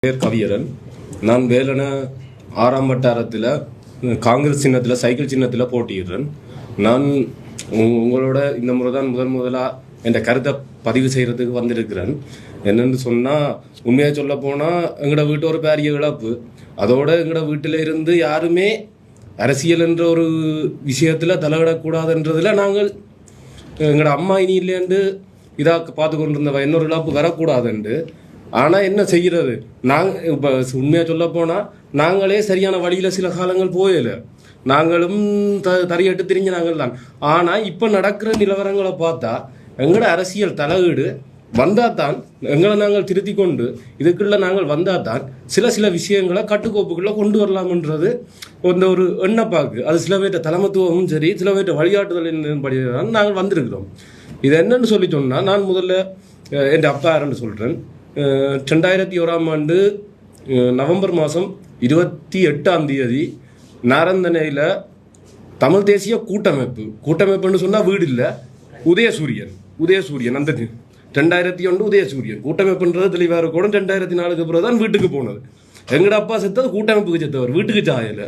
பேர் கவியரன். நான் வேலன 6ஆம் வட்டாரத்தில் காங்கிரஸ் சின்னத்தில் சைக்கிள் சின்னத்தில் போட்டியிடுறேன். நான் உங்களோட இந்த முறை தான் முதலாக என் கருத்தை பதிவு செய்கிறதுக்கு வந்திருக்கிறேன். என்னென்னு சொன்னால், உண்மையாக சொல்ல போனால் எங்களோட வீட்டு ஒரு பெரிய இழப்பு. அதோட எங்களோட வீட்டில் இருந்து யாருமே அரசியல் என்ற ஒரு விஷயத்தில் தலையிடக்கூடாதுன்றதில் நாங்கள் எங்களோட அம்மா இனி இல்லைன்னு இதாக பார்த்து கொண்டிருந்தவ இன்னொரு இழப்பு வரக்கூடாதுண்டு. ஆனால் என்ன செய்கிறது, நாங்கள் இப்போ உண்மையாக சொல்ல போனால் நாங்களே சரியான வழியில் சில காலங்கள் போயலை. நாங்களும் தறியட்டு திரிஞ்ச நாங்கள் தான். ஆனால் இப்போ நடக்கிற நிலவரங்களை பார்த்தா எங்களோட அரசியல் தலையீடு வந்தால் தான் எங்களை நாங்கள் திருத்தி கொண்டு இதுக்குள்ள நாங்கள் வந்தால் தான் சில விஷயங்களை கட்டுக்கோப்புக்குள்ளே கொண்டு வரலாம்ன்றது ஒரு எண்ணப்பாக்கு. அது சில பேர்ட்ட தலைமத்துவமும் சரி, சில பேர்ட்ட வழிகாட்டுதலின்படி தான் நாங்கள் வந்திருக்கிறோம். இது என்னன்னு சொல்லி சொன்னால், நான் முதல்ல என் அப்பா யாருன்னு சொல்கிறேன். 2001ஆம் ஆண்டு நவம்பர் மாதம் 28ஆம் நாரந்தனையில் தமிழ் தேசிய கூட்டமைப்புன்னு சொன்னால் வீடு இல்லை, உதயசூரியன் அந்த 2001 உதயசூரியன் கூட்டமைப்புன்றது தெளிவாக இருக்கணும். 2004க்கு பிறகு தான் வீட்டுக்கு போனது. எங்கட அப்பா செத்தது கூட்டமைப்புக்கு செத்தவர், வீட்டுக்கு சாயலை.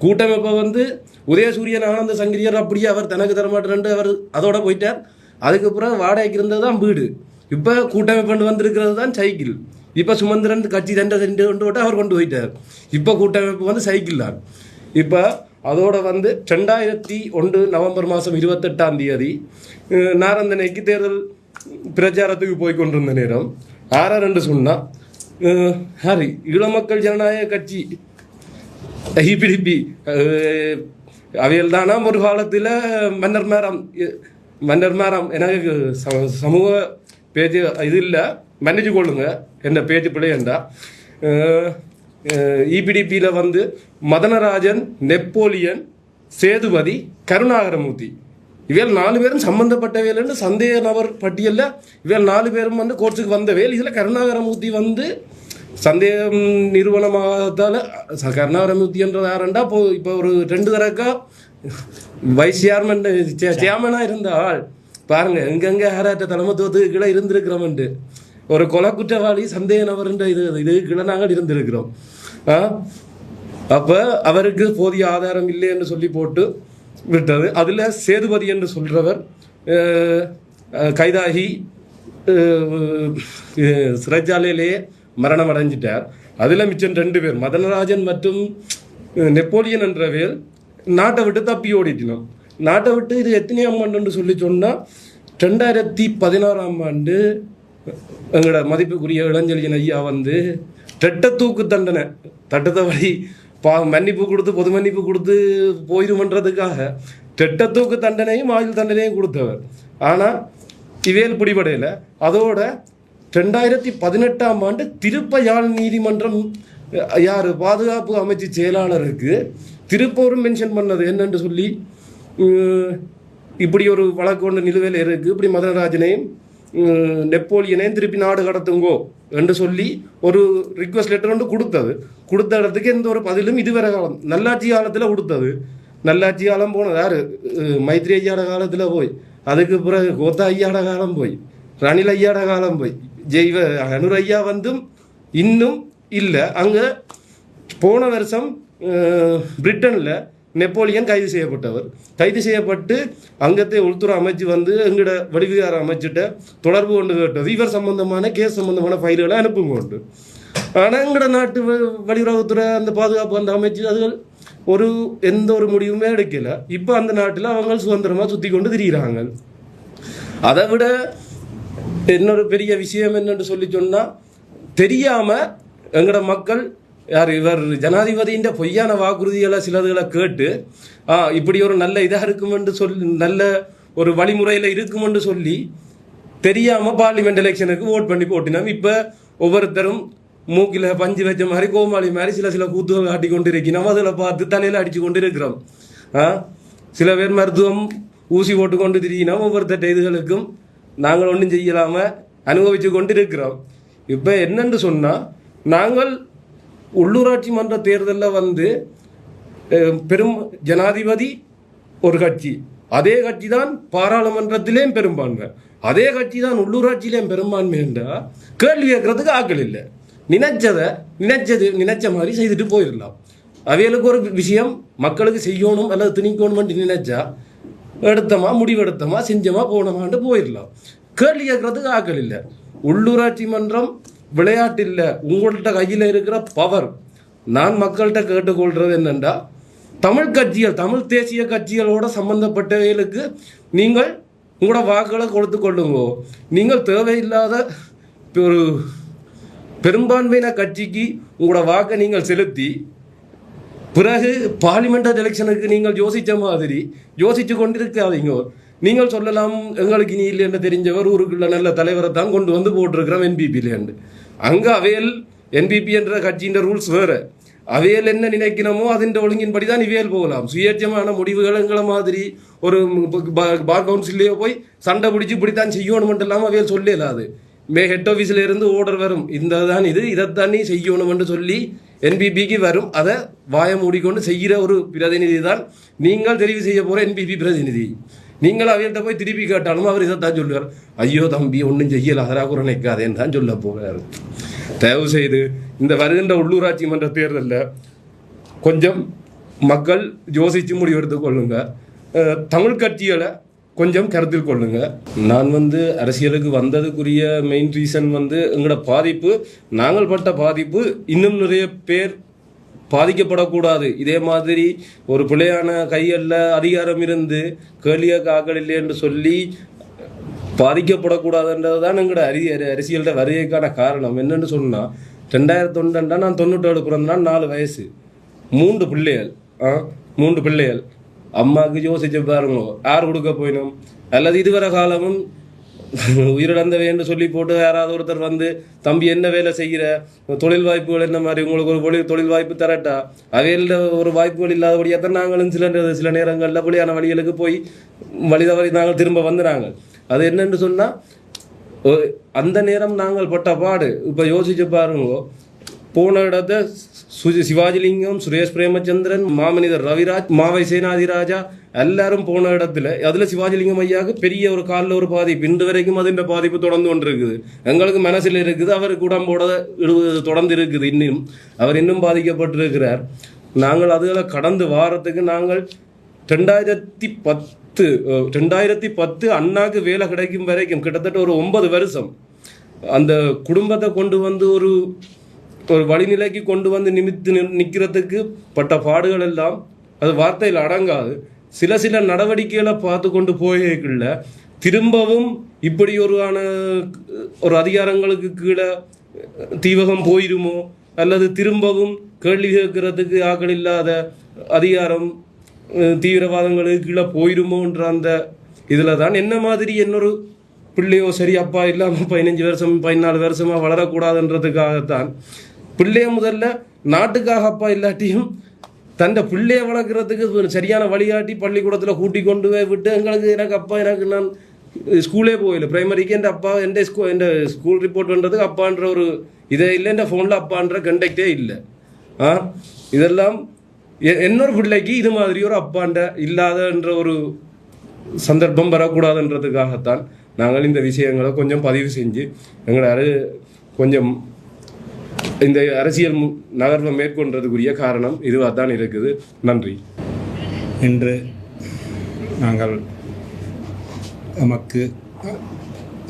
கூட்டமைப்பை உதயசூரியன் ஆனந்த சங்கிலியர் அப்படியே அவர் தனக்கு தரமாட்டேன் அவர் அதோட போயிட்டார். அதுக்கு பிறகு வாடகைக்கு இருந்தது தான் வீடு. இப்போ கூட்டமைப்பு வந்திருக்கிறது தான் சைக்கிள். இப்போ சுமந்திரன் கட்சி தண்டை கொண்டு விட்டு அவர் கொண்டு போயிட்டார். இப்போ கூட்டமைப்பு சைக்கிள் தான். இப்போ அதோட 2001 நவம்பர் மாதம் 28ஆம் நாரந்தனைக்கு தேர்தல் பிரச்சாரத்துக்கு போய் கொண்டிருந்த நேரம் ஆறாரென்று சொன்னால் ஈழமக்கள் ஜனநாயக கட்சி அவையில் தானா ஒரு காலத்தில் மன்னர் மேரம் எனக்கு சமூக பேஜ் இது இல்லை, மன்னிச்சு கொள்ளுங்க என்ன பேஜ் பிள்ளையண்டா. இபிடிபியில் மதனராஜன், நெப்போலியன், சேதுபதி, கருணாகரமூர்த்தி இவையில் 4 பேரும் சம்பந்தப்பட்டவையில் சந்தேக நபர் பட்டியலில் இவையில் 4 பேரும் கோர்ட்ஸுக்கு வந்தவையில். இதில் கருணாகரமூர்த்தி சந்தேகம் நிறுவனமாகத்தால் கருணாகரமூர்த்தி என்றது யாருண்டா இப்போ ஒரு 2 தரக்கா வைஸ் சேர்மனாக இருந்த ஆள் பாருங்க. எங்கெங்க யாராட்ட தலைமத்துவத்துக்கு கீழே இருந்திருக்கிறோம்ண்டு ஒரு கொலை குற்றவாளி சந்தேக நபர்ன்ற இது கீழே நாங்கள் இருந்திருக்கிறோம். அப்போ அவருக்கு போதிய ஆதாரம் இல்லை என்று சொல்லி போட்டு விட்டது. அதில் சேதுபதி என்று சொல்கிறவர் கைதாகி சிறைச்சாலையிலேயே மரணம் அடைஞ்சிட்டார். அதில் மிச்சம் 2 பேர் மதனராஜன் மற்றும் நெப்போலியன் என்றவேல் நாட்டை விட்டு தப்பி ஓடிட்டினோம். நாட்டை விட்டு இது எத்தனையாம் ஆண்டுன்னு சொல்லி சொன்னால் 2016ஆம் ஆண்டு எங்களோட மதிப்புக்குரிய இளஞ்செழியன் ஐயா தூக்கு தண்டனை தட்டத்தை வழி மன்னிப்பு கொடுத்து பொது மன்னிப்பு கொடுத்து போயிருமன்றதுக்காக தூக்கு தண்டனையும் ஆயுள் தண்டனையும் கொடுத்தவர். ஆனால் இவேல் பிடிபடையில். அதோட 2018ஆம் ஆண்டு திருப்பயாழ் நீதிமன்றம் பாதுகாப்பு அமைச்சு செயலாளருக்கு திருப்பூரும் மென்ஷன் பண்ணது என்னென்று சொல்லி, இப்படி ஒரு வழக்கு ஒன்று நிலுவையில் இருக்குது, இப்படி மதனராஜனையும் நெப்போலியனையும் திருப்பி நாடு கடத்துங்கோ என்று சொல்லி ஒரு ரிக்வஸ்ட் லெட்டர் ஒன்று கொடுத்த இடத்துக்கு எந்த ஒரு பதிலும் இதுவரை காலம் நல்லாட்சி காலத்தில் கொடுத்தது. நல்லாட்சி காலம் போனது யார், மைத்ரி ஐயாட காலத்தில் போய், அதுக்கு பிறகு கோத்தா ஐயாட காலம் போய், ரணில் ஐயாட காலம் போய், அனுர் ஐயா இன்னும் இல்லை. அங்கே போன வருஷம் பிரிட்டனில் நெப்போலியன் கைது செய்யப்பட்டு அங்கத்தை உள்துறை அமைச்சு எங்கட வடிவிகார அமைச்சிட்ட தொடர்பு கொண்டு கேட்டது. இவர் சம்பந்தமான கேஸ் சம்பந்தமான ஃபைல்களை அனுப்புங்க. ஆனால் எங்கட நாட்டு வெளியுறவுத்துறை அந்த பாதுகாப்பு அந்த அமைச்சு அதுகள் எந்த ஒரு முடிவுமே எடுக்கல. இப்போ அந்த நாட்டில் அவங்க சுதந்திரமாக சுற்றி கொண்டு திரிகிறாங்க. அதை விட இன்னொரு பெரிய விஷயம் என்னென்னு சொல்லி சொன்னால், தெரியாமல் எங்கட மக்கள் இவர் ஜனாதிபதியின் பொய்யான வாக்குறுதிகளை சிலதுகளை கேட்டு இப்படி ஒரு நல்ல இதாக இருக்குமென்று சொல்லி, நல்ல ஒரு வழிமுறையில் இருக்குமென்று சொல்லி தெரியாமல் பார்லிமெண்ட் எலெக்ஷனுக்கு ஓட் பண்ணி போட்டினோம். இப்போ ஒவ்வொருத்தரும் மூக்கில் பஞ்சு வச்ச மாதிரி கோமாளி மாதிரி சில கூத்துகள் காட்டி கொண்டு இருக்கிறோம். அதில் பார்த்து தலையில் அடித்து கொண்டு இருக்கிறோம். சில பேர் மருத்துவம் ஊசி போட்டு கொண்டு திரிக்கிறோம். ஒவ்வொருத்தட்ட இதுகளுக்கும் நாங்கள் ஒன்றும் செய்யலாமல் அனுபவித்து கொண்டு இருக்கிறோம். இப்போ என்னென்று சொன்னால், நாங்கள் உள்ளூராட்சி மன்ற தேர்தலில் வந்து பெரும் ஜனாதிபதி ஒரு கட்சி, அதே கட்சி தான் பாராளுமன்றத்திலேயும் பெரும்பான்மை, அதே கட்சி தான் உள்ளூராட்சியிலேயும் பெரும்பான்மை என்றால் கேள்வி கேட்கறதுக்கு ஆக்கள் இல்லை. நினைச்ச மாதிரி செய்துட்டு போயிடலாம். அவைகளுக்கு ஒரு விஷயம் மக்களுக்கு செய்யணும் அல்லது திணிக்கணும் நினைச்சா எடுத்தமா முடிவெடுத்தமா செஞ்சமா போனமான்னு போயிடலாம். கேள்வி கேட்கறதுக்கு ஆக்கள் இல்லை. உள்ளூராட்சி மன்றம் விளையாட்டு இல்லை, உங்கள்கிட்ட கையில் இருக்கிற பவர். நான் மக்கள்கிட்ட கேட்டுக்கொள்றது என்னென்றா, தமிழ் கட்சிகள், தமிழ் தேசிய கட்சிகளோட சம்பந்தப்பட்டவைகளுக்கு நீங்கள் உங்களோட வாக்குகளை கொடுத்து கொள்ளுங்க. நீங்கள் தேவையில்லாத ஒரு பெரும்பான்மையின கட்சிக்கு உங்களோட வாக்கை நீங்கள் செலுத்தி பிறகு பார்லிமெண்ட் எலெக்ஷனுக்கு நீங்கள் யோசித்த மாதிரி யோசிச்சு கொண்டிருக்காதீங்க. நீங்கள் சொல்லலாம், எங்களுக்கு இனி இல்லை என்று தெரிஞ்சவர் ஊருக்குள்ள நல்ல தலைவரை தான் கொண்டு வந்து போட்டிருக்கிறோம் என்பிபிலேண்டு. அங்கே அவையல் என்பிபி என்ற கட்சியின் ரூல்ஸ் வேறு. அவையல் என்ன நினைக்கணுமோ அதன் ஒழுங்கின்படி தான் இவையல் போகலாம். சுயேட்சமான முடிவுகள் எங்களை மாதிரி ஒரு பார் கவுன்சிலேயோ போய் சண்டை பிடிச்சி இப்படித்தான் செய்யணுமென்று இல்லாமல் அவையல் சொல்லலாது. ஹெட் ஆஃபீஸில் இருந்து ஆர்டர் வரும், இந்த தான் இதைத்தான் நீ செய்யணுமென்று சொல்லி என்பிபிக்கு வரும். அதை வாயை மூடிக்கொண்டு செய்கிற ஒரு பிரதிநிதி தான் நீங்கள் தெரிவு செய்ய போகிற என்பிபி பிரதிநிதி. நீங்கள் அவையிட்ட போய் திருப்பி கேட்டாலும் அவர் இதைத்தான் சொல்லுவார், ஐயோ தம்பி ஒன்றும் செய்யல அதரா குறை நிற்காதேன்னு தான் சொல்ல போகிறார். தயவு செய்து இந்த வருகின்ற உள்ளூராட்சி மன்ற தேர்தலில் கொஞ்சம் மக்கள் யோசித்து முடிவெடுத்துக் கொள்ளுங்க. தமிழ் கட்சிகளை கொஞ்சம் கருத்தில் கொள்ளுங்க. நான் அரசியலுக்கு வந்ததுக்குரிய மெயின் ரீசன் எங்களோட பாதிப்பு, நாங்கள் பட்ட பாதிப்பு இன்னும் நிறைய பேர் பாதிக்கப்படக்கூடாது. இதே மாதிரி ஒரு பிள்ளையான கையில் அதிகாரம் இருந்து கேள்விய காக்கள் இல்லை என்று சொல்லி பாதிக்கப்படக்கூடாதுன்றது தான் எங்களோட அரசியல்கிட்ட வருகைக்கான காரணம். என்னென்னு சொன்னால், 2001 நான் 97 பிறந்தான், 4 வயசு, 3 பிள்ளைகள். 3 பிள்ளைகள். அம்மாவுக்கு யோசிச்சு பாருங்க, யார் கொடுக்க போயிடும்? அல்லது இதுவரை காலமும் உயிரிழந்தவை என்று சொல்லி போட்டு யாராவது ஒருத்தர் தம்பி என்ன வேலை செய்கிற, தொழில் வாய்ப்புகள் என்ன மாதிரி உங்களுக்கு ஒரு தொழில் வாய்ப்பு தரட்டா, அவையில் ஒரு வாய்ப்புகள் இல்லாதபடியாக தான் நாங்களும் சில நேரங்களில் புலியான வழிகளுக்கு போய் வழி தவறி நாங்கள் திரும்ப நாங்கள். அது என்னென்னு சொன்னால், அந்த நேரம் நாங்கள் பட்ட பாடு இப்போ யோசிச்சு பாருங்க. போன இடத்த சிவாஜிலிங்கம், சுரேஷ் பிரேமச்சந்திரன், மாமனிதர் ரவிராஜ், மாவை சேனாதிராஜா எல்லாரும் போன இடத்துல அதில் சிவாஜிலிங்கம் ஐயாவுக்கு பெரிய ஒரு காலில் ஒரு பாதிப்பு, இன்று வரைக்கும் அதின் பாதிப்பு தொடர்ந்து கொண்டு இருக்குது. எங்களுக்கு மனசில் இருக்குது, அவருக்கு உடம்போட தொடர்ந்து இருக்குது. அவர் இன்னும் பாதிக்கப்பட்டிருக்கிறார். நாங்கள் அதுகளை கடந்து வாரத்துக்கு நாங்கள் 2010 அண்ணாக்கு வேலை கிடைக்கும் வரைக்கும் கிட்டத்தட்ட ஒரு 9 வருஷம் அந்த குடும்பத்தை கொண்டு ஒரு வழிநிலைக்கு கொண்டு நிமித்து நிற்கிறதுக்கு பட்ட பாடுகள் எல்லாம் அது வார்த்தையில் அடங்காது. சில நடவடிக்கைகளை பார்த்து கொண்டு போய்க்குள்ள திரும்பவும் இப்படி ஒரு அதிகாரங்களுக்கு கீழே தீவகம் போயிருமோ, அல்லது திரும்பவும் கேள்வி கேட்கறதுக்கு ஆக்கள் இல்லாத அதிகாரம் தீவிரவாதங்களுக்கு கீழே போயிருமோன்ற அந்த இதில் தான் என்ன மாதிரி என்னொரு பிள்ளையோ சரி அப்பா இல்லாமல் 15 வருஷம் 14 வருஷமாக வளரக்கூடாதுன்றதுக்காகத்தான் பிள்ளைய முதல்ல நாட்டுக்காக அப்பா இல்லாட்டியும் தன்னை பிள்ளைய வளர்க்குறதுக்கு சரியான வழிகாட்டி பள்ளிக்கூடத்தில் கூட்டி கொண்டு போய் விட்டு எனக்கு நான் ஸ்கூலே போயில பிரைமரிக்கு என் அப்பா என் ஸ்கூல் ரிப்போர்ட் பண்ணுறதுக்கு அப்பான்ற ஒரு இதே இல்லை, என் ஃபோனில் அப்பான்ற கண்டக்டே இல்லை. இதெல்லாம் இன்னொரு பிள்ளைக்கு இது மாதிரி ஒரு அப்பாண்ட இல்லாதன்ற ஒரு சந்தர்ப்பம் வரக்கூடாதுன்றதுக்காகத்தான் நாங்கள் இந்த விஷயங்களை கொஞ்சம் பதிவு செஞ்சு எங்களை கொஞ்சம் இந்த அரசியல் நகர்வை மேற்கொண்டதுக்குரிய காரணம் இதுவாக தான் இருக்குது. நன்றி. இன்று நாங்கள் நமக்கு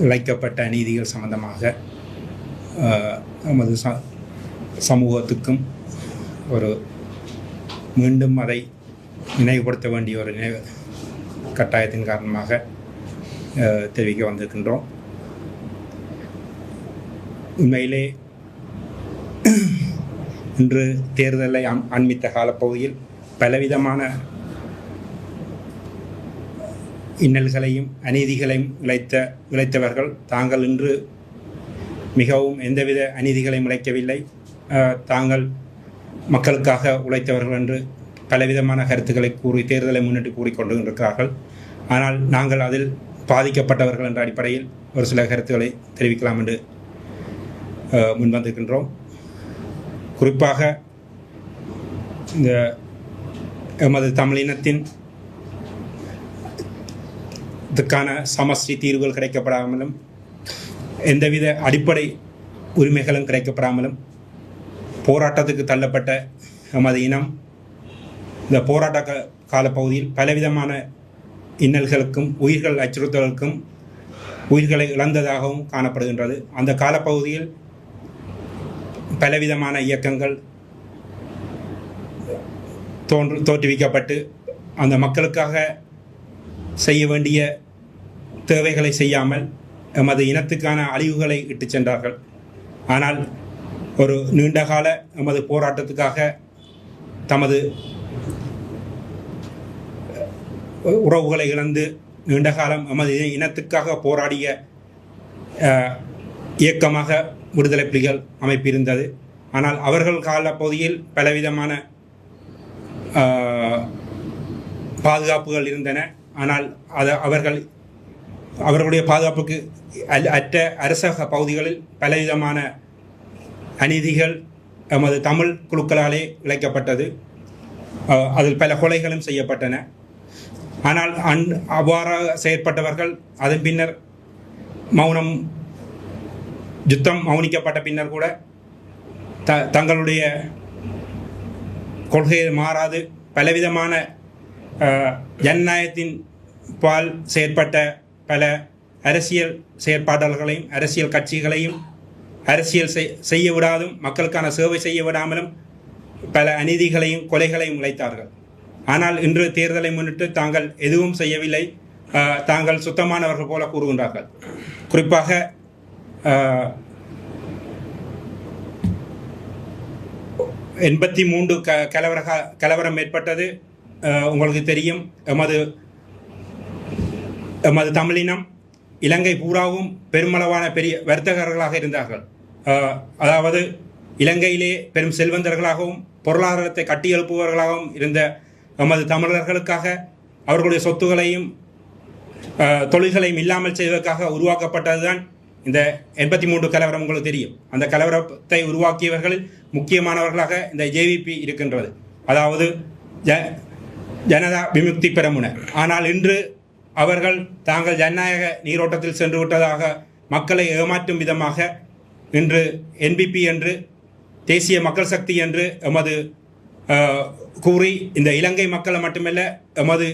இழைக்கப்பட்ட அநீதிகள் சம்பந்தமாக நமது சமூகத்துக்கும் மீண்டும் அதை நினைவுபடுத்த வேண்டிய ஒரு கட்டாயத்தின் காரணமாக தெரிவிக்க வந்திருக்கின்றோம். உண்மையிலே இன்று தேர்தலை அண்மித்த காலப்பகுதியில் பலவிதமான இன்னல்களையும் அநீதிகளையும் இழைத்தவர்கள் தாங்கள் இன்று மிகவும் எந்தவித அநீதிகளையும் இழைக்கவில்லை, தாங்கள் மக்களுக்காக உழைத்தவர்கள் என்று பலவிதமான கருத்துக்களை கூறி தேர்தலை முன்னிட்டு கூறிக்கொண்டு இருக்கிறார்கள். ஆனால் நாங்கள் அதில் பாதிக்கப்பட்டவர்கள் என்ற அடிப்படையில் ஒரு சில கருத்துக்களை தெரிவிக்கலாம் என்று முன்வந்திருக்கின்றோம். குறிப்பாக இந்த எமது தமிழினத்தின் இதுக்கான சமஷ்டி தீர்வுகள் கிடைக்கப்படாமலும் எந்தவித அடிப்படை உரிமைகளும் கிடைக்கப்படாமலும் போராட்டத்துக்கு தள்ளப்பட்ட எமது இனம் இந்த போராட்ட காலப்பகுதியில் பலவிதமான இன்னல்களுக்கும் உயிர்கள் அச்சுறுத்தலுக்கும் உயிர்களை இழந்ததாகவும் காணப்படுகின்றது. அந்த காலப்பகுதியில் பலவிதமான இயக்கங்கள் தோற்றுவிக்கப்பட்டு அந்த மக்களுக்காக செய்ய வேண்டிய தேவைகளை செய்யாமல் எமது இனத்துக்கான அழிவுகளை இட்டு சென்றார்கள். ஆனால் ஒரு நீண்டகால எமது போராட்டத்துக்காக தமது உறவுகளை இழந்து நீண்ட காலம் எமது இனத்துக்காக போராடிய இயக்கமாக விடுதலை புலிகள் அமைப்பு இருந்தது. ஆனால் அவர்கள் காலப்பகுதியில் பலவிதமான பாதுகாப்புகள் இருந்தன. ஆனால் அவர்களுடைய பாதுகாப்புக்கு அற்ற அரச பகுதிகளில் பலவிதமான அநீதிகள் எமது தமிழ் குழுக்களாலே இழைக்கப்பட்டது. அதில் பல கொலைகளும் செய்யப்பட்டன. ஆனால் அவ்வாறாக செயற்பட்டவர்கள் அதன் பின்னர் யுத்தம் மௌனிக்கப்பட்ட பின்னர் கூட தங்களுடைய கொள்கையை மாறாது பலவிதமான ஜனநாயகத்தின் பால் செயற்பட்ட பல அரசியல் செயற்பாட்டாளர்களையும் அரசியல் கட்சிகளையும் அரசியல் செய்ய விடாதும் மக்களுக்கான சேவை செய்ய விடாமலும் பல அநீதிகளையும் கொலைகளையும் இழைத்தார்கள். ஆனால் இன்று தேர்தலை முன்னிட்டு தாங்கள் எதுவும் செய்யவில்லை, தாங்கள் சுத்தமானவர்கள் போல கூறுகின்றார்கள். குறிப்பாக 83 கலவரம் ஏற்பட்டது. உங்களுக்கு தெரியும். எமது தமிழினம் இலங்கை பூராவும் பெருமளவான பெரிய வர்த்தகர்களாக இருந்தார்கள். அதாவது இலங்கையிலே பெரும் செல்வந்தர்களாகவும் பொருளாதாரத்தை கட்டியெழுப்புபவர்களாகவும் இருந்த எமது தமிழர்களுக்காக அவர்களுடைய சொத்துக்களையும் தொழில்களையும் இல்லாமல் செய்வதற்காக உருவாக்கப்பட்டதுதான் இந்த 83 கலவரம். உங்களுக்கு தெரியும். அந்த கலவரத்தை உருவாக்கியவர்களில் முக்கியமானவர்களாக இந்த ஜேவிபி இருக்கின்றது, அதாவது ஜனதா விமுக்தி பெரமுன. ஆனால் இன்று அவர்கள் தாங்கள் ஜனநாயக நீரோட்டத்தில் சென்று விட்டதாக மக்களை ஏமாற்றும் விதமாக இன்று என்பிபி என்று தேசிய மக்கள் சக்தி என்று எமது கூறி இந்த இலங்கை மக்களை மட்டுமல்ல எமது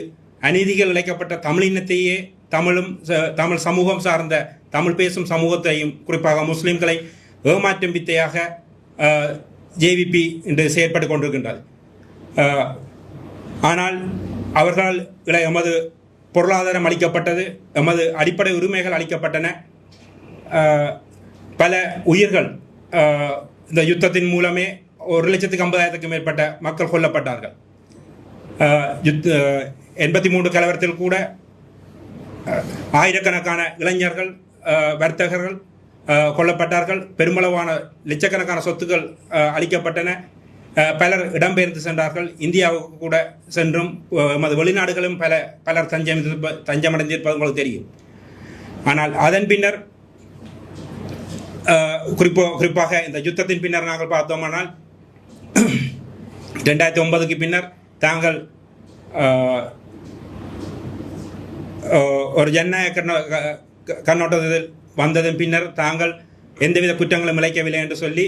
அநீதிகள் இழைக்கப்பட்ட தமிழினத்தையே தமிழ் சமூகம் சார்ந்த தமிழ் பேசும் சமூகத்தையும் குறிப்பாக முஸ்லிம்களை ஏமாற்றும் வித்தையாக ஜேவிபி இன்று செயற்பட்டு கொண்டிருக்கின்றது. ஆனால் அவர்களால் எமது பொருளாதாரம் அளிக்கப்பட்டது, எமது அடிப்படை உரிமைகள் அளிக்கப்பட்டன. பல உயிர்கள் இந்த யுத்தத்தின் மூலமே 1,50,000க்கும் மேற்பட்ட மக்கள் கொல்லப்பட்டார்கள். 83 கலவரத்தில் கூட ஆயிரக்கணக்கான இளைஞர்கள் வர்த்தகர்கள் கொல்லப்பட்டார்கள். பெருமளவான லட்சக்கணக்கான சொத்துக்கள் அளிக்கப்பட்டன. பலர் இடம்பெயர்ந்து சென்றார்கள். இந்தியாவுக்கு கூட சென்றும் எமது வெளிநாடுகளும் பலர் தஞ்சமடைந்திருப்பது உங்களுக்கு தெரியும். ஆனால் அதன் பின்னர் குறிப்பாக இந்த யுத்தத்தின் பின்னர் நாங்கள் பார்த்தோமானால் 2009க்கு பின்னர் தாங்கள் ஒரு ஜனநாயக கண்ணோட்டத்தில் வந்ததன் பின்னர் தாங்கள் எந்தவித குற்றங்களும் இழைக்கவில்லை என்று சொல்லி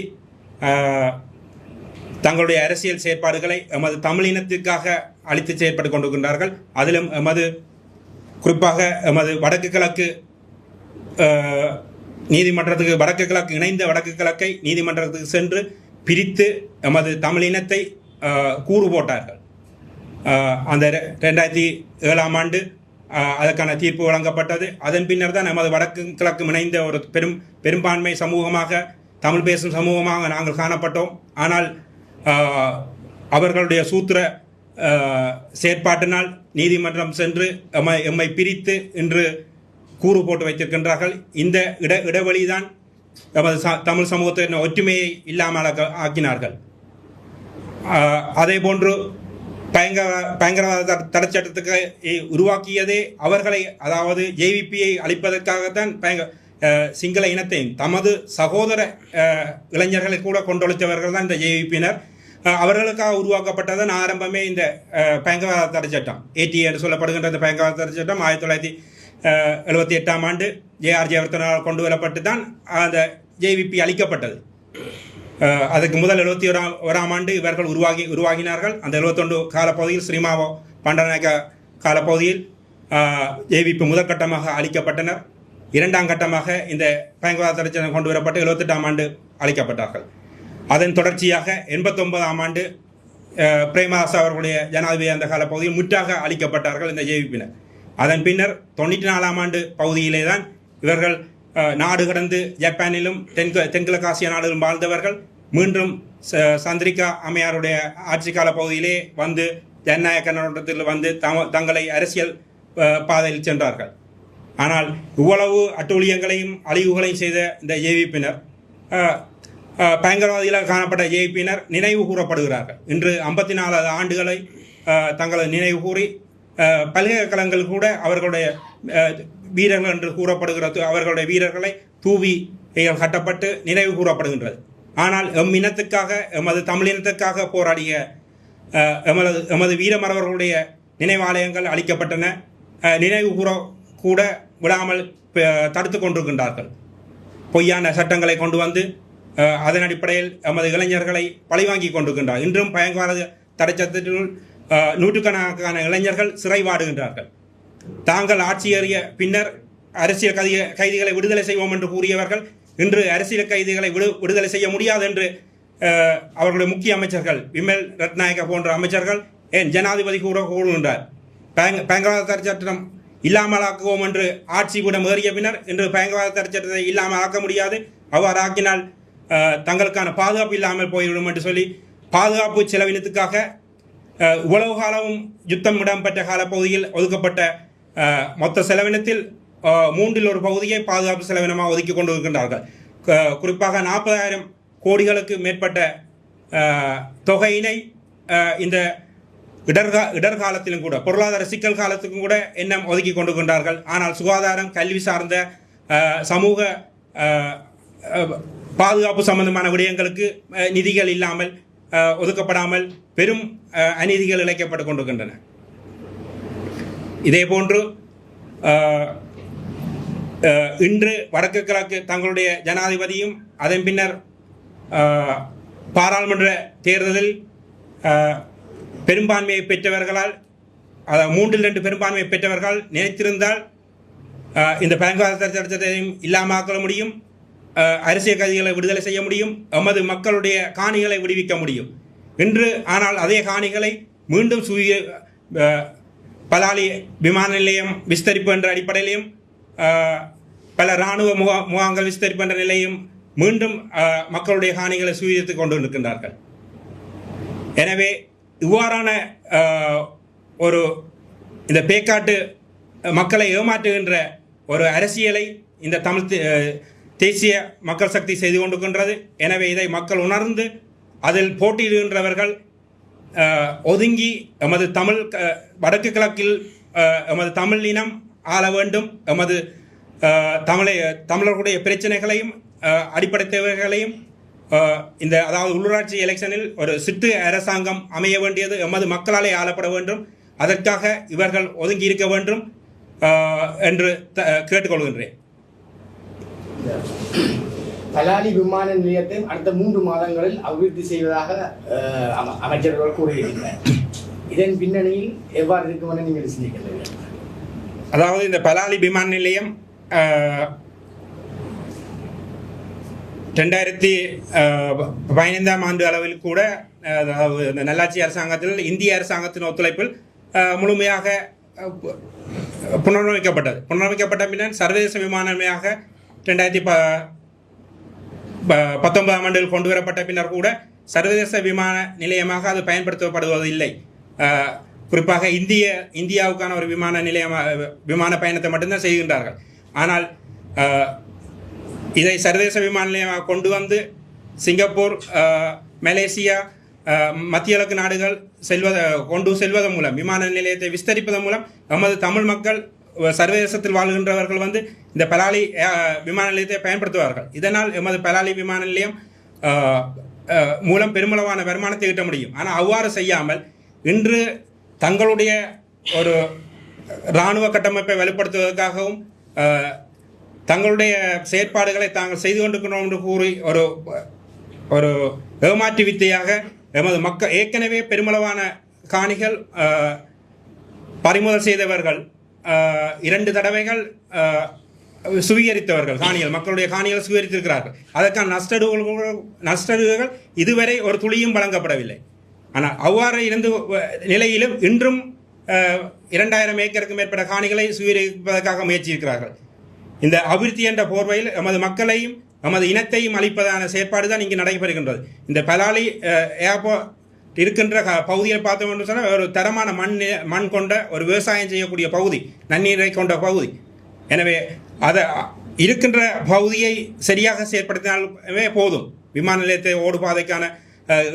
தங்களுடைய அரசியல் செயற்பாடுகளை எமது தமிழினத்திற்காக அளித்து செயற்பட்டு கொண்டிருக்கின்றார்கள். அதிலும் குறிப்பாக எமது வடக்கு கிழக்கு நீதிமன்றத்துக்கு இணைந்த வடக்கு கிழக்கை நீதிமன்றத்துக்கு சென்று பிரித்து எமது தமிழினத்தை கூறு போட்டார்கள். அந்த 2007ஆம் ஆண்டு அதற்கான தீர்ப்பு வழங்கப்பட்டது. அதன் பின்னர் தான் நமது வடக்கு கிழக்கு இணைந்த ஒரு பெரும்பான்மை சமூகமாக தமிழ் பேசும் சமூகமாக நாங்கள் காணப்பட்டோம். ஆனால் அவர்களுடைய சூத்திர செயற்பாட்டினால் நீதிமன்றம் சென்று எம்மை பிரித்து இன்று கூறு போட்டு வைத்திருக்கின்றார்கள். இந்த இடைவெளிதான் நமது தமிழ் சமூகத்தின் ஒற்றுமையை இல்லாமல் ஆக்கினார்கள். அதே போன்று பயங்கரவாத தடைச்சட்டத்துக்கு உருவாக்கியதே அவர்களை, அதாவது ஜேவிபியை அழிப்பதற்காகத்தான் சிங்கள இனத்தையும் தமது சகோதர இளைஞர்களை கூட கொண்டொழித்தவர்கள் தான் இந்த ஜேவிபியினர். அவர்களுக்காக உருவாக்கப்பட்டதன் ஆரம்பமே இந்த பயங்கரவாத தடை சட்டம், ஏடி என்று சொல்லப்படுகின்ற இந்த பயங்கரவாத தடை சட்டம் 1978ஆம் ஆண்டு JR ஜெயவர்தனால் கொண்டு வரப்பட்டு தான் அந்த ஜேவிபி அளிக்கப்பட்டது. அதுக்கு முதல் 71ஆம் ஆண்டு இவர்கள் உருவாகினார்கள். அந்த 71 காலப்பகுதியில் ஸ்ரீமாவோ பண்டநாயக்க காலப்பகுதியில் ஜேவிபி முதற்கட்டமாக அளிக்கப்பட்டனர். இரண்டாம் கட்டமாக இந்த பயங்கரவாத தடை சட்டம் கொண்டு வரப்பட்டு 78ஆம் ஆண்டு அளிக்கப்பட்டார்கள். அதன் தொடர்ச்சியாக 89ஆம் ஆண்டு பிரேமதாஸ் அவர்களுடைய ஜனாதிபதி அந்த கால பகுதியில் முற்றாக அளிக்கப்பட்டார்கள் இந்த ஜேவிபியினர். அதன் பின்னர் 94ஆம் ஆண்டு பகுதியிலே தான் இவர்கள் நாடு கடந்து ஜப்பானிலும் தென்கிழக்கு ஆசிய நாடுகளும் வாழ்ந்தவர்கள் மீண்டும் சந்திரிகா அம்மையாருடைய ஆட்சி கால பகுதியிலே வந்து ஜனநாயக கண்ணோட்டத்தில் வந்து தங்களை அரசியல் பாதையில் சென்றார்கள். ஆனால் இவ்வளவு அட்டூழியங்களையும் அழிவுகளையும் செய்த இந்த ஜேவிபியினர், பயங்கரவாதிகளாக காணப்பட்ட ஜேவிபியினர் நினைவு கூறப்படுகிறார்கள். இன்று 54 ஆண்டுகளை தங்களை நினைவு கூறி பல்கலைக்கழகங்கள் கூட அவர்களுடைய வீரர்கள் என்று கூறப்படுகிறது அவர்களுடைய வீரர்களை தூவி கட்டப்பட்டு நினைவு கூறப்படுகின்றது. ஆனால் எம் இனத்துக்காக எமது தமிழினத்துக்காக போராடிய எமது வீரமரவர்களுடைய நினைவாலயங்கள் அளிக்கப்பட்டன. நினைவு கூற கூட விடாமல் தடுத்து கொண்டிருக்கின்றார்கள். பொய்யான சட்டங்களை கொண்டு வந்து அதன் அடிப்படையில் எமது இளைஞர்களை பழிவாங்கி கொண்டிருக்கின்றார். இன்றும் பயங்கரவாத தடை சட்டத்திற்குள் நூற்றுக்கணக்கான இளைஞர்கள் சிறை வாடுகின்றார்கள். தாங்கள் ஆட்சி ஏறிய பின்னர் அரசியல் கைதிகளை விடுதலை செய்வோம் என்று கூறியவர்கள் இன்று அரசியல் கைதிகளை விடுதலை செய்ய முடியாது என்று அவர்களுடைய முக்கிய அமைச்சர்கள் விமல் ரத்நாயக்க போன்ற அமைச்சர்கள் ஏன் ஜனாதிபதி கூட கூறுகின்றார். பயங்கரவாத தடை சட்டம் இல்லாமலாக்குவோம் என்று ஆட்சி விடம் ஏறிய பின்னர் இன்று பயங்கரவாத தடை சட்டத்தை இல்லாமல் ஆக்க முடியாது, அவ்வாறு ஆக்கினால் தங்களுக்கான பாதுகாப்பு இல்லாமல் போய்விடும் என்று சொல்லி பாதுகாப்பு செலவினத்துக்காக உலக காலமும் யுத்தம் இடம்பெற்ற காலப்பகுதியில் ஒதுக்கப்பட்ட மொத்த செலவினத்தில் 1/3 பகுதியை பாதுகாப்பு செலவினமாக ஒதுக்கி கொண்டு இருக்கின்றார்கள். குறிப்பாக 40,000 கோடிகளுக்கு மேற்பட்ட தொகையினை இந்த இடர்காலத்திலும் கூட பொருளாதார சிக்கல் காலத்துக்கும் கூட எண்ணம் ஒதுக்கி கொண்டிருக்கின்றார்கள். ஆனால் சுகாதாரம், கல்வி சார்ந்த சமூக பாதுகாப்பு சம்பந்தமான விடயங்களுக்கு நிதிகள் இல்லாமல் ஒதுக்கப்படாமல் பெரும் அநீதிகள் இழைக்கப்பட்டு கொண்டிருக்கின்றன. இதே போன்று இன்று வடக்கு கிழக்கு தங்களுடைய ஜனாதிபதியும் அதன் பின்னர் பாராளுமன்ற தேர்தலில் பெரும்பான்மையை பெற்றவர்களால் 3/2 பெரும்பான்மையை பெற்றவர்கள் நினைத்திருந்தால் இந்த பயங்கரவாத சட்டத்தையும் இல்லாமலாக்க முடியும், அரசியல் கைதிகளை விடுதலை செய்ய முடியும், எமது மக்களுடைய காணிகளை விடுவிக்க முடியும் என்று. ஆனால் அதே காணிகளை மீண்டும் பலாலி விமான நிலையம் விஸ்தரிப்பு என்ற அடிப்படையிலையும் பல இராணுவ முகாம்கள் விஸ்தரிப்பு என்ற நிலையும் மீண்டும் மக்களுடைய காணிகளை சுவீகரித்துக் கொண்டு இருக்கின்றார்கள். எனவே இவ்வாறான ஒரு இந்த பேக்காட்டு மக்களை ஏமாற்றுகின்ற ஒரு அரசியலை இந்த தமிழ் தேசிய மக்கள் சக்தி செய்து கொண்டிருக்கின்றது. எனவே இதை மக்கள் உணர்ந்து அதில் போட்டியிடுகின்றவர்கள் ஒதுங்கி எமது வடக்கு கிழக்கில் எமது தமிழ் இனம் ஆள வேண்டும், எமது தமிழர்களுடைய பிரச்சனைகளையும் அடிப்படை தேவைகளையும் அதாவது உள்ளூராட்சி எலெக்ஷனில் ஒரு சிட்டு அரசாங்கம் அமைய வேண்டியது எமது மக்களாலே ஆளப்பட வேண்டும். அதற்காக இவர்கள் ஒதுங்கி இருக்க வேண்டும் என்று கேட்டுக்கொள்கின்றேன். பலாலி விமான நிலையத்தை அடுத்த 3 மாதங்களில் அபிவிருத்தி செய்வதாக அமைச்சர்கள் கூறியிருக்கிறார். இதன் பின்னணியில் எவ்வாறு இருக்கும் என நீங்கள் சிந்திக்கிறீர்கள்? அதாவது இந்த பலாலி விமான நிலையம் 2015ஆம் ஆண்டு அளவில் கூட அதாவது இந்த நல்லாட்சி அரசாங்கத்தில் இந்திய அரசாங்கத்தின் ஒத்துழைப்பில் முழுமையாக புனரமைக்கப்பட்ட பின்னர் சர்வதேச விமான நிலையமாக 2019ஆம் ஆண்டில் கொண்டு வரப்பட்ட பின்னர் கூட சர்வதேச விமான நிலையமாக அது பயன்படுத்தப்படுவதில்லை. குறிப்பாக இந்தியாவுக்கான ஒரு விமான பயணத்தை மட்டும்தான் செய்கின்றார்கள். ஆனால் இதை சர்வதேச விமான நிலையமாக கொண்டு வந்து சிங்கப்பூர், மலேசியா, மத்திய கிழக்கு நாடுகள் கொண்டு செல்வதன் மூலம் விமான நிலையத்தை விஸ்தரிப்பதன் மூலம் நமது தமிழ் மக்கள் சர்வதேசத்தில் வாழ்கின்றவர்கள் வந்து இந்த பலாலி விமான நிலையத்தை பயன்படுத்துவார்கள். இதனால் எமது பலாலி விமான நிலையம் மூலம் பெருமளவான வருமானத்தை ஈட்ட முடியும். ஆனால் அவ்வாறு செய்யாமல் இன்று தங்களுடைய ஒரு இராணுவ கட்டமைப்பை வலுப்படுத்துவதற்காகவும் தங்களுடைய செயற்பாடுகளை தாங்கள் செய்து கொண்டிருக்கிறோம் என்று கூறி ஒரு ஏமாற்று வித்தையாக எமது மக்கள் ஏற்கனவே பெருமளவான காணிகள் பறிமுதல் செய்தவர்கள் 2 தடவைகள் சுவீகரித்தவர்கள் காணிகள் மக்களுடைய காணிகள் சுவீகரித்திருக்கிறார்கள். அதற்கான நஷ்டங்கள் இதுவரை ஒரு துளியும் வழங்கப்படவில்லை. ஆனால் அவ்வாறு இருந்த நிலையிலும் இன்றும் 2000 ஏக்கருக்கு மேற்பட்ட காணிகளை சுவீகரிப்பதற்காக முயற்சியிருக்கிறார்கள். இந்த அபிவிருத்தி என்ற போர்வையில் எமது மக்களையும் எமது இனத்தையும் அளிப்பதான செயற்பாடு தான் இங்கு நடைபெறுகின்றது. இந்த பலாலி ஏர்போர்ட் இருக்கின்ற பகுதியை பார்த்தோம் என்று சொன்னால் ஒரு தரமான மண் கொண்ட ஒரு விவசாயம் செய்யக்கூடிய பகுதி, நன்னீரை கொண்ட பகுதி. எனவே அதை இருக்கின்ற பகுதியை சரியாக செயற்படுத்தினாலே போதும். விமான நிலையத்தை ஓடுபாதைக்கான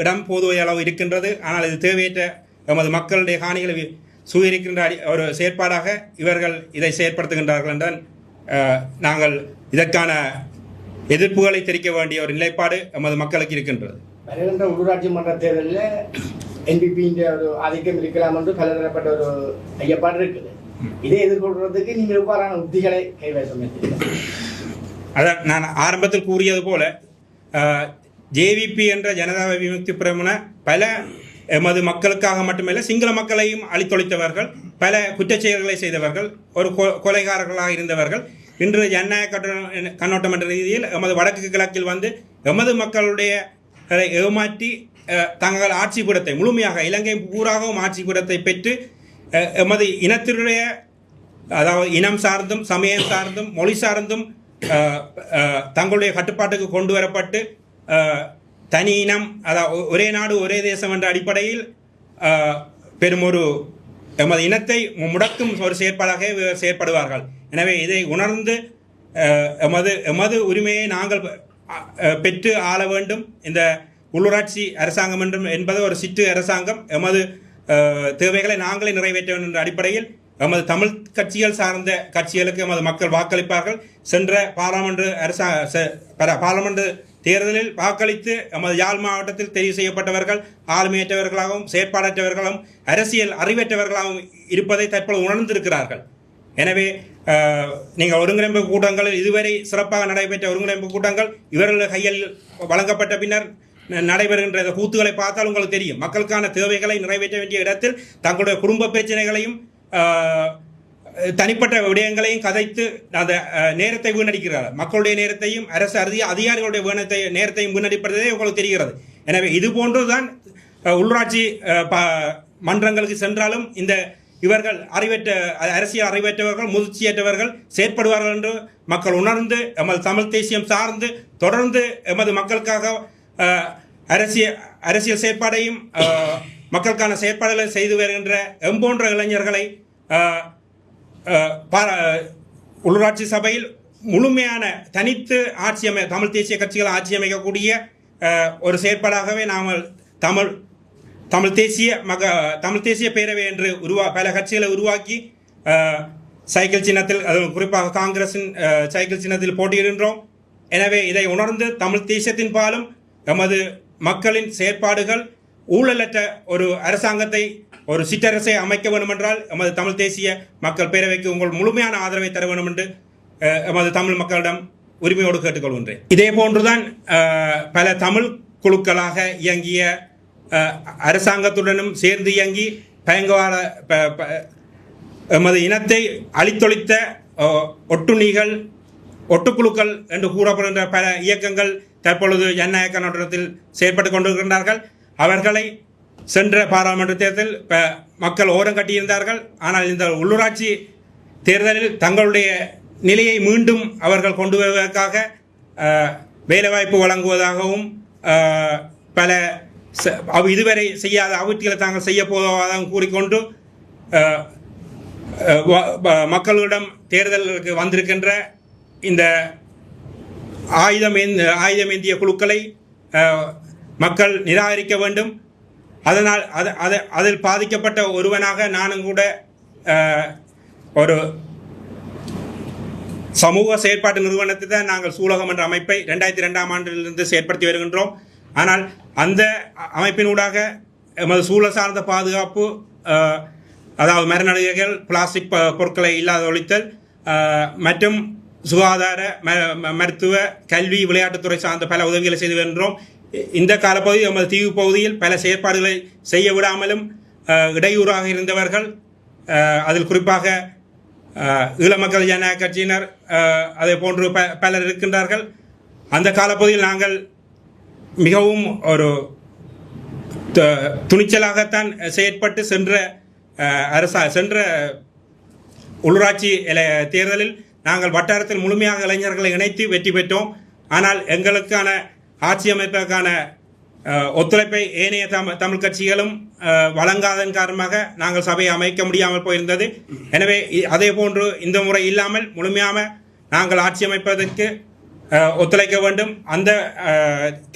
இடம் போதுவை அளவு இருக்கின்றது. ஆனால் இது தேவையற்ற எமது மக்களுடைய காணிகளை சுவீகரிக்கின்ற ஒரு செயற்பாடாக இவர்கள் இதை செயற்படுத்துகின்றார்கள் என்றால் நாங்கள் இதற்கான எதிர்ப்புகளை தெரிவிக்க வேண்டிய ஒரு நிலைப்பாடு எமது மக்களுக்கு இருக்கின்றது. வருகின்ற உள்ளூராட்சி மன்ற தேர்தலில் என்பிபியின் ஒரு ஆதிக்கம் இருக்கலாம் என்று பலதரப்பட்ட ஒரு ஐயப்பாடு இருக்குது. இதை எதிர்கொள்வதற்கு நீங்கள் எவ்வாறான உத்திகளை கைவசம் வைத்தீர்கள்? அதான் நான் ஆரம்பத்தில் கூறியது போல ஜேவிபி என்ற ஜனதா விமுக்தி பிரமுன பல எமது மக்களுக்காக மட்டுமல்ல சிங்கள மக்களையும் அழித்தொழித்தவர்கள், பல குற்றச்செயல்களை செய்தவர்கள், ஒரு கொலைகாரர்களாக இருந்தவர்கள். இன்று ஜனநாயக கண்ணோட்டம் என்ற ரீதியில் எமது வடக்கு கிழக்கில் வந்து எமது மக்களுடைய ஏமாற்றி தங்கள் ஆட்சி பீடத்தை முழுமையாக இலங்கை பூராகவும் ஆட்சி பீடத்தை பெற்று எமது இனத்தினுடைய அதாவது இனம் சார்ந்தும் சமயம் சார்ந்தும் மொழி சார்ந்தும் தங்களுடைய கட்டுப்பாட்டுக்கு கொண்டு வரப்பட்டு தனி இனம் அதாவது ஒரே நாடு ஒரே தேசம் என்ற அடிப்படையில் பெரும் ஒரு எமது இனத்தை முடக்கும் ஒரு செயற்பாடாக செயற்படுவார்கள். எனவே இதை உணர்ந்து எமது உரிமையை நாங்கள் பெற்று ஆள வேண்டும். இந்த உள்ளூராட்சி அரசாங்கம் என்பது ஒரு சிற்று அரசாங்கம். எமது தேவைகளை நாங்களே நிறைவேற்ற வேண்டும் என்ற அடிப்படையில் எமது தமிழ் கட்சிகள் சார்ந்த கட்சிகளுக்கு எமது மக்கள் வாக்களிப்பார்கள். சென்ற பாராளுமன்ற தேர்தலில் வாக்களித்து எமது யாழ் மாவட்டத்தில் தெரிவு செய்யப்பட்டவர்கள் ஆளுமையற்றவர்களாகவும் செயற்பாடற்றவர்களும் அரசியல் அறிவற்றவர்களாகவும் இருப்பதை தற்போது உணர்ந்திருக்கிறார்கள். எனவே நீங்கள் ஒருங்கிணைப்பு கூட்டங்களில் இதுவரை சிறப்பாக நடைபெற்ற ஒருங்கிணைப்பு கூட்டங்கள் இவர்கள் கையில் வழங்கப்பட்ட பின்னர் நடைபெறுகின்ற கூத்துகளை பார்த்தால் உங்களுக்கு தெரியும். மக்களுக்கான தேவைகளை நிறைவேற்ற வேண்டிய இடத்தில் தங்களுடைய குடும்ப பிரச்சனைகளையும் தனிப்பட்ட விடயங்களையும் கதைத்து அந்த நேரத்தை வீணடிக்கிறார்கள். மக்களுடைய நேரத்தையும் அரசு அதிகாரிகளுடைய நேரத்தையும் வீணடிப்பதே உங்களுக்கு தெரிகிறது. எனவே இது போன்றுதான் உள்ளூராட்சி மன்றங்களுக்கு சென்றாலும் இந்த இவர்கள் அரசியல் அறிவற்றவர்கள் முதிர்ச்சியற்றவர்கள் செயற்படுவார்கள் என்று மக்கள் உணர்ந்து எமது தமிழ் தேசியம் சார்ந்து தொடர்ந்து எமது மக்களுக்காக அரசியல் செயற்பாடையும் மக்களுக்கான செயற்பாடுகளை செய்து வருகின்ற எம்போன்ற இளைஞர்களை உள்ளூராட்சி சபையில் முழுமையான தனித்து தமிழ் தேசிய கட்சிகள் ஆட்சி அமைக்கக்கூடிய ஒரு செயற்பாடாகவே நாங்கள் தமிழ் தேசிய பேரவை என்று பல கட்சிகளை உருவாக்கி சைக்கிள் சின்னத்தில் குறிப்பாக காங்கிரசின் சைக்கிள் சின்னத்தில் போட்டியிடுகின்றோம். எனவே இதை உணர்ந்து தமிழ் தேசியத்தின் பாலும் எமது மக்களின் செயற்பாடுகள் ஊழலற்ற ஒரு அரசாங்கத்தை ஒரு சிற்றரசை அமைக்க வேண்டும் என்றால் எமது தமிழ் தேசிய மக்கள் பேரவைக்கு உங்கள் முழுமையான ஆதரவை தர வேண்டும் என்று எமது தமிழ் மக்களிடம் உரிமையோடு கேட்டுக்கொள்கின்றேன். இதே போன்றுதான் பல தமிழ் குழுக்களாக இயங்கிய அரசாங்கத்துடனும் சேர்ந்து இயங்கி பயங்கரவாத எமது இனத்தை அழித்தொழித்த ஒட்டுண்ணிகள் ஒட்டுக்குழுக்கள் என்று கூறப்படுகின்ற பல இயக்கங்கள் தற்பொழுது ஜனநாயக கண்ணோட்டத்தில் செயற்பட்டு கொண்டிருக்கின்றார்கள். அவர்களை சென்ற பாராளுமன்ற தேர்தலில் மக்கள் ஓரம் கட்டியிருந்தார்கள். ஆனால் இந்த உள்ளூராட்சி தேர்தலில் தங்களுடைய நிலையை மீண்டும் அவர்கள் கொண்டு வருவதற்காக வேலைவாய்ப்பு வழங்குவதாகவும் பல இதுவரை செய்யாத அபிவிருத்திகளை தாங்கள் செய்ய போவதாகவும் கூறிக்கொண்டு மக்களிடம் தேர்தலுக்கு வந்திருக்கின்ற இந்த ஆயுதமேந்திய குழுக்களை மக்கள் நிராகரிக்க வேண்டும். அதனால் அதில் பாதிக்கப்பட்ட ஒருவனாக நானும் கூட ஒரு சமூக செயற்பாட்டு நிறுவனத்தை தான் நாங்கள் சூலகம் என்ற அமைப்பை 2002ஆம் ஆண்டிலிருந்து செயற்படுத்தி வருகின்றோம். ஆனால் அந்த அமைப்பினூடாக எமது சூழல் சார்ந்த பாதுகாப்பு, அதாவது மரநடுகைகள், பிளாஸ்டிக் பொருட்களை இல்லாத ஒழித்தல் மற்றும் சுகாதார, மருத்துவ, கல்வி, விளையாட்டுத்துறை சார்ந்த பல உதவிகளை செய்து வருகின்றோம். இந்த காலப்பகுதியில் எமது தீவு பகுதியில் பல செயற்பாடுகளை செய்ய விடாமலும் இடையூறாக இருந்தவர்கள், அதில் குறிப்பாக ஈழ மக்கள் ஜனநாயக கட்சியினர், அதே போன்று பலர் இருக்கின்றார்கள். அந்த காலப்பகுதியில் நாங்கள் மிகவும் ஒரு துணிச்சலாகத்தான் செயற்பட்டு சென்ற உள்ளூராட்சி தேர்தலில் நாங்கள் வட்டாரத்தில் முழுமையாக இளைஞர்களை இணைத்து வெற்றி பெற்றோம். ஆனால் எங்களுக்கான ஆட்சி அமைப்பதற்கான ஒத்துழைப்பை ஏனைய தமிழ் கட்சிகளும் வழங்காதன் காரணமாக நாங்கள் சபையை அமைக்க முடியாமல் போயிருந்தது. எனவே அதே போன்று இந்த முறை இல்லாமல் முழுமையாக நாங்கள் ஆட்சி அமைப்பதற்கு ஒத்துழைக்க வேண்டும். அந்த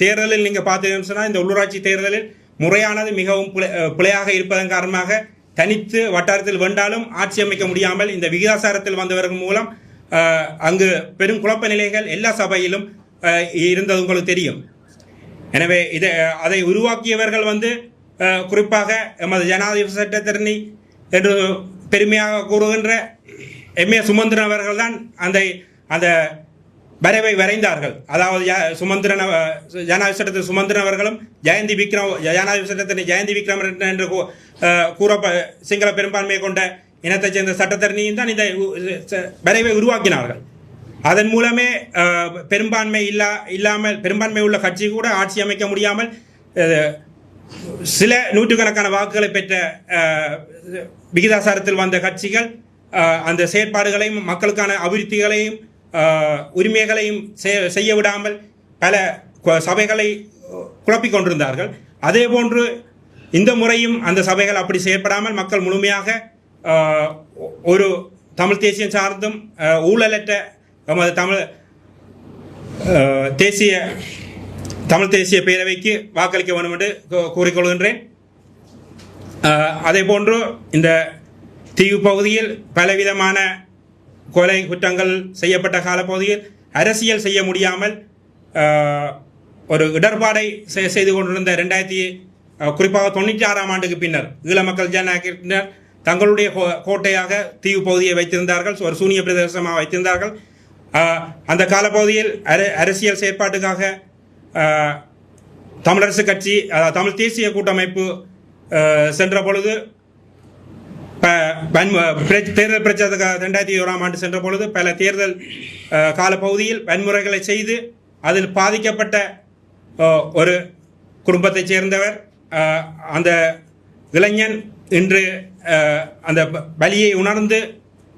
தேர்தலில் நீங்கள் பார்த்தீங்கன்னு சொன்னால், இந்த உள்ளூராட்சி தேர்தலில் முறையானது மிகவும் பிழையாக இருப்பதன் காரணமாக தனித்து வட்டாரத்தில் வென்றாலும் ஆட்சி அமைக்க முடியாமல் இந்த விகிதாசாரத்தில் வந்தவர்கள் மூலம் அங்கு பெரும் குழப்ப நிலைகள் எல்லா சபையிலும் இருந்தது உங்களுக்கு தெரியும். எனவே அதை உருவாக்கியவர்கள் குறிப்பாக எமது ஜனாதிபதி சட்டத்தரணி என்று பெருமையாக கூறுகின்ற எம்ஏ சுமந்திரன் அவர்கள் தான் அந்த வரைவை வரைந்தார்கள். அதாவது ஜனாதிபதி சட்டத்தில் சுமந்திரன் அவர்களும் ஜனாதிபதி சட்டத்தினை ஜெயந்தி விக்ரம் என்று சிங்கள பெரும்பான்மையை கொண்ட இனத்தைச் சேர்ந்த சட்டத்தரணியும் தான் இந்த வரைவை உருவாக்கினார்கள். அதன் மூலமே பெரும்பான்மை உள்ள கட்சி கூட ஆட்சி அமைக்க முடியாமல் சில நூற்றுக்கணக்கான வாக்குகளை பெற்ற விகிதாசாரத்தில் வந்த கட்சிகள் அந்த செயற்பாடுகளையும் மக்களுக்கான அபிவிருத்திகளையும் உரிமைகளையும் செய்ய விடாமல் பல சபைகளை குழப்பிக் கொண்டிருந்தார்கள். அதே போன்று இந்த முறையும் அந்த சபைகள் அப்படி செயற்படாமல் மக்கள் முழுமையாக ஒரு தமிழ் தேசியம் சார்ந்தும் ஊழலற்ற தமிழ் தேசிய பேரவைக்கு வாக்களிக்க வேண்டும் என்று கூறிக்கொள்கின்றேன். அதே போன்று இந்த தீவு பகுதியில் பலவிதமான கொலை குற்றங்கள் செய்யப்பட்ட காலப்பகுதியில் அரசியல் செய்ய முடியாமல் ஒரு இடர்பாடை செய்து கொண்டிருந்த குறிப்பாக 96ஆம் ஆண்டுக்கு பின்னர் ஈழ மக்கள் ஜனநாயக தங்களுடைய கோட்டையாக தீவு பகுதியை வைத்திருந்தார்கள், ஒரு சூனிய பிரதேசமாக வைத்திருந்தார்கள். அந்த காலப்பகுதியில் அரசியல் செயற்பாட்டுக்காக தமிழரசு கட்சி, தமிழ் தேசிய கூட்டமைப்பு சென்ற பொழுது தேர்தல் பிரச்சாரத்துக்காக 2001ஆம் ஆண்டு சென்ற பொழுது பல தேர்தல் காலப்பகுதியில் வன்முறைகளை செய்து அதில் பாதிக்கப்பட்ட ஒரு குடும்பத்தைச் சேர்ந்தவர் அந்த இளைஞன் இன்று அந்த வலியை உணர்ந்து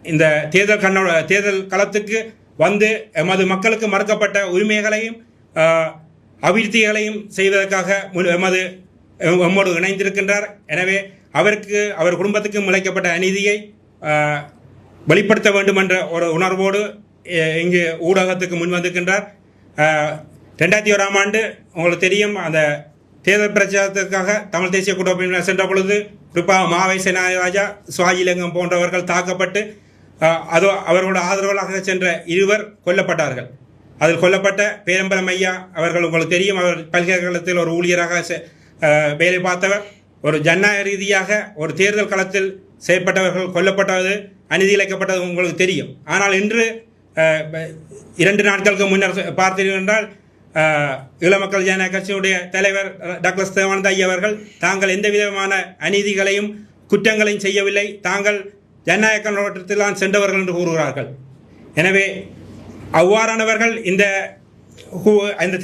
இந்த தேர்தல் களத்துக்கு வந்து எமது மக்களுக்கு மறுக்கப்பட்ட உரிமைகளையும் அபிவிருத்திகளையும் செய்வதற்காக எம்மோடு இணைந்திருக்கின்றார். எனவே அவர் குடும்பத்துக்கு இழைக்கப்பட்ட அநீதியை வெளிப்படுத்த வேண்டும் என்ற ஒரு உணர்வோடு இங்கு ஊடகத்துக்கு முன் வந்திருக்கின்றார். 2001ஆம் ஆண்டு உங்களுக்கு தெரியும், அந்த தேர்தல் பிரச்சாரத்திற்காக தமிழ் தேசிய கூட்டமைப்பினர் சென்ற பொழுது குறிப்பாக மாவை சேனாராஜா, சுவாஜிலிங்கம் போன்றவர்கள் தாக்கப்பட்டு அவர்களோட ஆதரவாளராக சென்ற இருவர் கொல்லப்பட்டார்கள். அதில் கொல்லப்பட்ட பேரம்பலம் ஐயா அவர்கள் உங்களுக்கு தெரியும், அவர் பல்கலைக்கழகத்தில் ஒரு ஊழியராக வேலை பார்த்தவர். ஒரு ஜனநாயக ரீதியாக ஒரு தேர்தல் களத்தில் செயற்பட்டவர்கள் கொல்லப்பட்டது, அநீதி இழைக்கப்பட்டது உங்களுக்கு தெரியும். ஆனால் இன்று 2 நாட்களுக்கு முன்னர் பார்த்தீர்கள் என்றால் ஈழ மக்கள் ஜனநாயக கட்சியினுடைய தலைவர் டாக்டர் தேவானந்த ஐயா அவர்கள் தாங்கள் எந்த விதமான அநீதிகளையும் குற்றங்களையும் செய்யவில்லை, தாங்கள் ஜனநாயக கண்ணோட்டத்தில் தான் சென்றவர்கள் என்று கூறுகிறார்கள். எனவே அவ்வாறானவர்கள் இந்த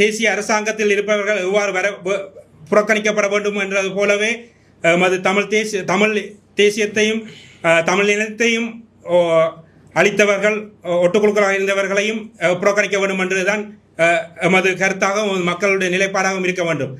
தேசிய அரசாங்கத்தில் இருப்பவர்கள் எவ்வாறு புறக்கணிக்கப்பட வேண்டும் என்றது போலவே தமிழ் தேசியத்தையும் தமிழ் இனத்தையும் அளித்தவர்கள் ஒட்டுக்குழுக்களாக இருந்தவர்களையும் புறக்கணிக்க வேண்டும் என்றுதான் எமது கருத்தாகவும் மக்களுடைய நிலைப்பாடாகவும் இருக்க வேண்டும்.